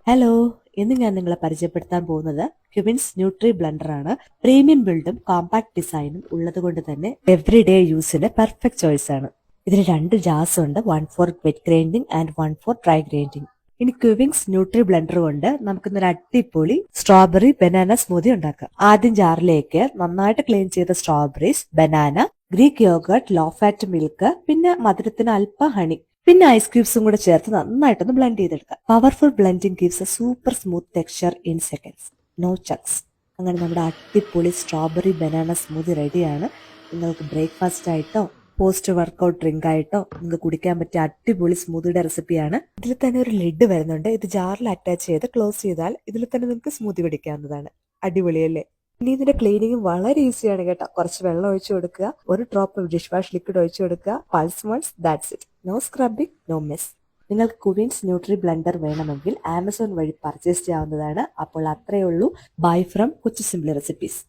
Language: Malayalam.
ഹലോ, ഇന്ന് ഞാൻ നിങ്ങളെ പരിചയപ്പെടുത്താൻ പോകുന്നത് ക്യുബിൻസ് ന്യൂട്രി ബ്ലെൻഡർ ആണ്. പ്രീമിയം ബിൽഡും കോമ്പാക്ട് ഡിസൈനും ഉള്ളത് കൊണ്ട് തന്നെ എവറി ഡേ യൂസിന് പെർഫെക്റ്റ് ചോയ്സ് ആണ്. ഇതിന് രണ്ട് ജാർസ് ഉണ്ട്, one for wet grinding and one for dry grinding. ഇനി ക്യുബിൻസ് ന്യൂട്രി ബ്ലെൻഡർ കൊണ്ട് നമുക്കിന്നൊരു അടിപൊളി സ്ട്രോബെറി ബനാന സ്മൂതി ഉണ്ടാക്കാം. ആദ്യം ജാറിലേക്ക് നന്നായിട്ട് ക്ലീൻ ചെയ്ത strawberries, banana, Greek yogurt, low fat milk, പിന്നെ മധുരത്തിന് അല്പം ഹണി, പിന്നെ ഐസ് ക്യൂബ്സും കൂടെ ചേർത്ത് നന്നായിട്ടൊന്ന് ബ്ലെൻഡ് ചെയ്തെടുക്കാം. Powerful blending gives a super smooth texture in seconds. No chunks. അങ്ങനെ നമ്മുടെ അടിപൊളി സ്ട്രോബെറി ബനാന സ്മൂതി റെഡിയാണ്. നിങ്ങൾക്ക് ബ്രേക്ക്ഫാസ്റ്റ് ആയിട്ടോ പോസ്റ്റ് വർക്കൗട്ട് ഡ്രിങ്ക് ആയിട്ടോ നിങ്ങൾക്ക് കുടിക്കാൻ പറ്റിയ അടിപൊളി സ്മൂതിയുടെ റെസിപ്പിയാണ്. ഇതിൽ തന്നെ ഒരു ലിഡ് വരുന്നുണ്ട്. ഇത് ജാറിൽ അറ്റാച്ച് ചെയ്ത് ക്ലോസ് ചെയ്താൽ ഇതിൽ തന്നെ നിങ്ങൾക്ക് സ്മൂതി പിടിക്കാവുന്നതാണ്. അടിപൊളിയല്ലേ? ഇനി ഇതിന്റെ ക്ലീനിങ് വളരെ ഈസിയാണ് കേട്ടോ. കുറച്ച് വെള്ളം ഒഴിച്ചു കൊടുക്കുക, ഒരു ഡ്രോപ്പ് ഡിഷ് വാഷ് ലിക്വിഡ് ഒഴിച്ചു കൊടുക്കുക, pulse once, that's it. No scrubbing, no mess. നിങ്ങൾക്ക് കുവീൻസ് ന്യൂട്രി ബ്ലെൻഡർ വേണമെങ്കിൽ ആമസോൺ വഴി പർച്ചേസ് ചെയ്യാവുന്നതാണ്. അപ്പോൾ അത്രയേ ഉള്ളൂ. Bye from Kochu simply recipes.